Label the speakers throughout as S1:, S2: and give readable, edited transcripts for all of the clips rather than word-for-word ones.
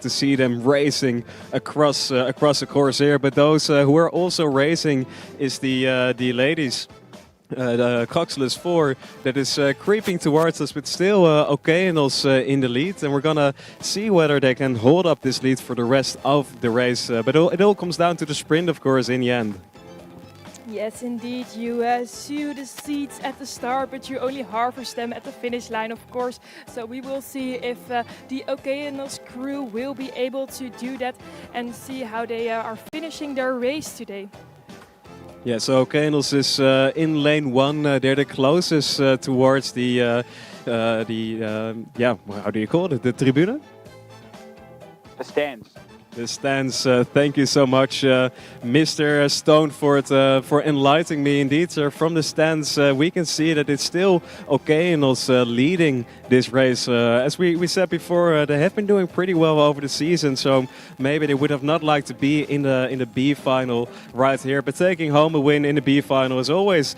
S1: to see them racing across the course here. But those who are also racing is the ladies. The Coxless 4 that is creeping towards us, but still Okeanos in the lead, and we're gonna see whether they can hold up this lead for the rest of the race. But it all comes down to the sprint, of course, in the end.
S2: Yes, indeed. You sow the seeds at the start, but you only harvest them at the finish line, of course. So we will see if the Okeanos crew will be able to do that and see how they are finishing their race today.
S1: Yeah, so Okeanos is in lane 1. They're the closest towards the yeah, how do you call it? The tribune?
S3: The stands.
S1: The stands. Thank you so much, Mr. Stoneford, for enlightening me. Indeed, sir, from the stands, we can see that it's still Okeanos leading this race. As we said before, they have been doing pretty well over the season, so maybe they would have not liked to be in the B final right here. But taking home a win in the B final is always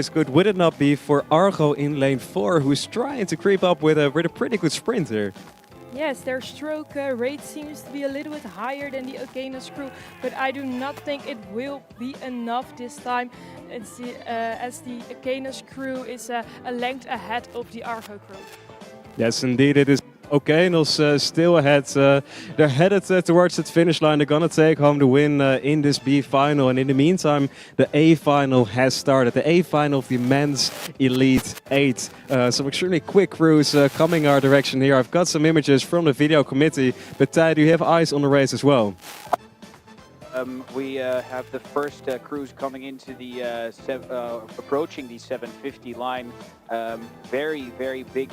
S1: good. Would it not be for Argo in lane 4, who's trying to creep up with a pretty good sprint here?
S2: Yes, their stroke rate seems to be a little bit higher than the Okeanos crew, but I do not think it will be enough this time, as the Okeanos crew is a length ahead of the Argo crew.
S1: Yes, indeed, it is. Okeanos still ahead. They're headed towards the finish line. They're going to take home the win in this B final. And in the meantime, the A final has started. The A final of the men's Elite 8. Some extremely quick crews coming our direction here. I've got some images from the video committee. But Ty, do you have eyes on the race as well?
S3: We have the first crews coming into the approaching the 750 line. Very big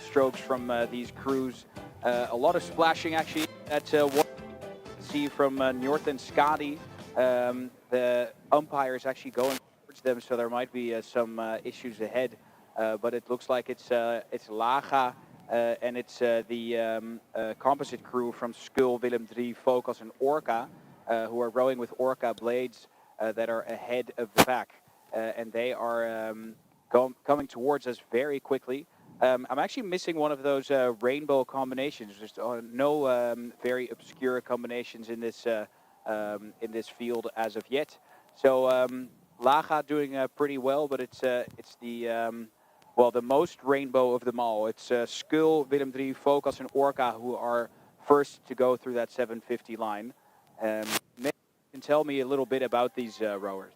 S3: strokes from these crews. A lot of splashing actually at what you see from North and Skadi. The umpire is actually going towards them, so there might be some issues ahead. But it looks like it's Laga. And it's the composite crew from Skull, Willem 3, Focus and Orca. Who are rowing with Orca blades that are ahead of the pack. And they are coming towards us very quickly. I'm actually missing one of those rainbow combinations. There's no very obscure combinations in this field as of yet. So Laga doing pretty well, but it's the well, the most rainbow of them all. It's Skull, Willem 3, Focus and Orca who are first to go through that 750 line. Maybe you can tell me a little bit about these rowers.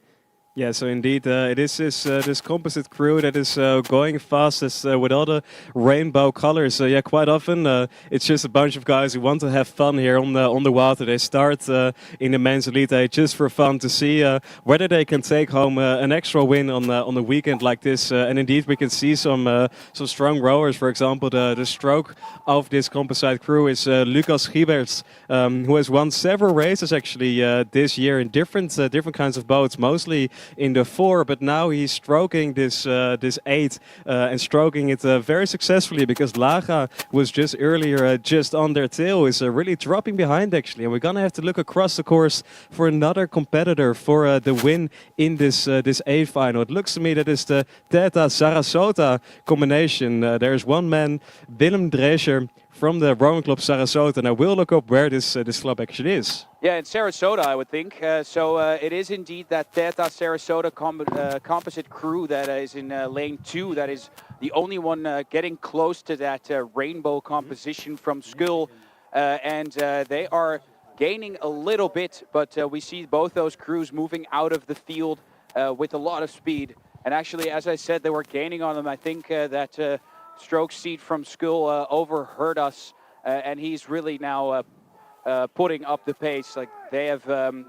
S1: Yeah, so indeed, it is this composite crew that is going fastest with all the rainbow colors. Yeah, quite often it's just a bunch of guys who want to have fun here on the water. They start in the men's elite 8 just for fun to see whether they can take home an extra win on the weekend like this. And indeed, we can see some strong rowers. For example, the stroke of this composite crew is Lucas Giberts, who has won several races actually this year in different kinds of boats, mostly in the 4, but now he's stroking this 8 and stroking it very successfully, because Laga was just earlier just on their tail, is really dropping behind actually, and we're gonna have to look across the course for another competitor for the win in this 8 final. It looks to me that it's the Theta Sarasota combination. There's one man, Willem Drescher, from the rowing club Sarasota, and I will look up where this club actually is.
S3: Yeah, in Sarasota, I would think. So it is indeed that Theta Sarasota composite crew that is in lane 2. That is the only one getting close to that rainbow composition from Skull. And they are gaining a little bit, but we see both those crews moving out of the field with a lot of speed. And actually, as I said, they were gaining on them. I think that stroke seat from Skull overheard us, and he's really now putting up the pace. Like, they have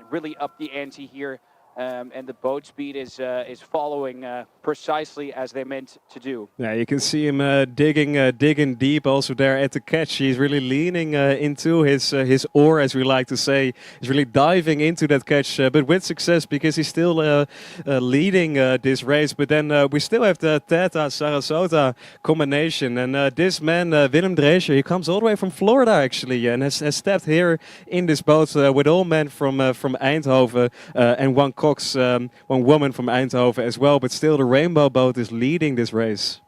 S3: really upped the ante here, and the boat speed is following precisely as they meant to do.
S1: Yeah, you can see him digging deep also there at the catch. He's really leaning into his oar, as we like to say. He's really diving into that catch, but with success, because he's still leading this race. But then we still have the Theta Sarasota combination, and this man, Willem Drescher, he comes all the way from Florida actually, and has stepped here in this boat with all men from Eindhoven and one Cox, one woman from Eindhoven as well. But still, the rainbow boat is leading this race.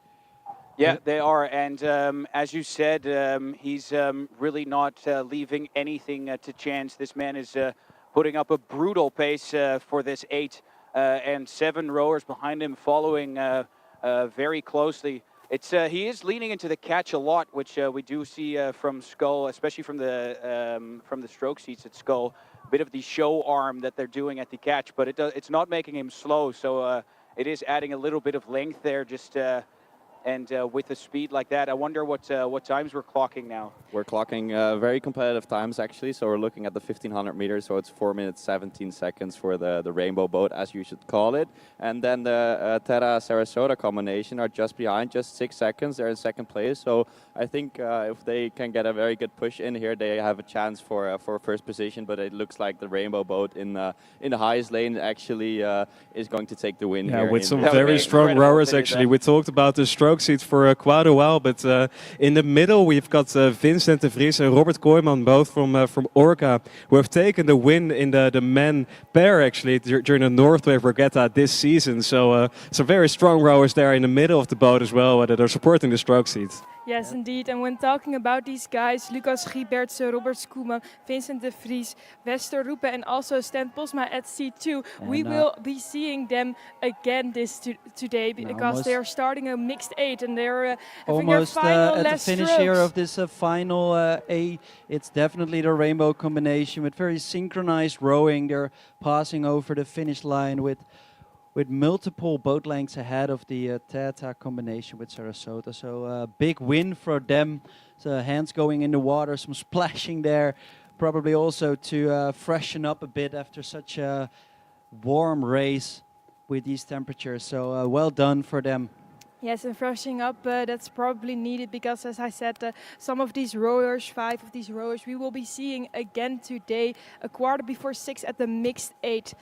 S3: Yeah, they are, and as you said, he's really not leaving anything to chance. This man is putting up a brutal pace for this 8 and 7 rowers behind him, following very closely. It's he is leaning into the catch a lot, which we do see from Skull, especially from the stroke seats at Skull. A bit of the show arm that they're doing at the catch, but it's not making him slow. So it is adding a little bit of length there, just. And with a speed like that, I wonder what times we're clocking now.
S4: We're clocking very competitive times, actually. So we're looking at the 1500 meters. So it's 4 minutes 17 seconds for the rainbow boat, as you should call it. And then the Terra Sarasota combination are just behind, just 6 seconds. They're in second place. So I think if they can get a very good push in here, they have a chance for first position. But it looks like the rainbow boat in the highest lane actually is going to take the win here.
S1: With some
S3: That would
S1: very
S3: be
S1: strong
S3: incredible
S1: rowers,
S3: if they did
S1: actually.
S3: that.
S1: We talked about the stroke seats for quite a while, but in the middle we've got Vincent de Vries and Robert Kooijman, both from Orca, who have taken the win in the men pair, actually, during the Northwave Regatta this season. So some very strong rowers there in the middle of the boat as well that are supporting the stroke seats.
S2: Yes, indeed. And when talking about these guys, Lucas Gibertse, Robert Skoeman, Vincent de Vries, Wester Ruppe, and also Stan Posma at C2, we will be seeing them again today because they are starting a mixed 8 and they're having their
S5: Almost
S2: final
S5: at the
S2: last
S5: finish
S2: strokes.
S5: here of this final A. It's definitely the rainbow combination with very synchronized rowing. They're passing over the finish line with multiple boat lengths ahead of the Tata combination with Sarasota. So a big win for them. So hands going in the water, some splashing there. Probably also to freshen up a bit after such a warm race with these temperatures. So well done for them.
S2: Yes, and freshening up, that's probably needed because, as I said, some of these rowers, 5 of these rowers, we will be seeing again today, 6:15 at the mixed 8.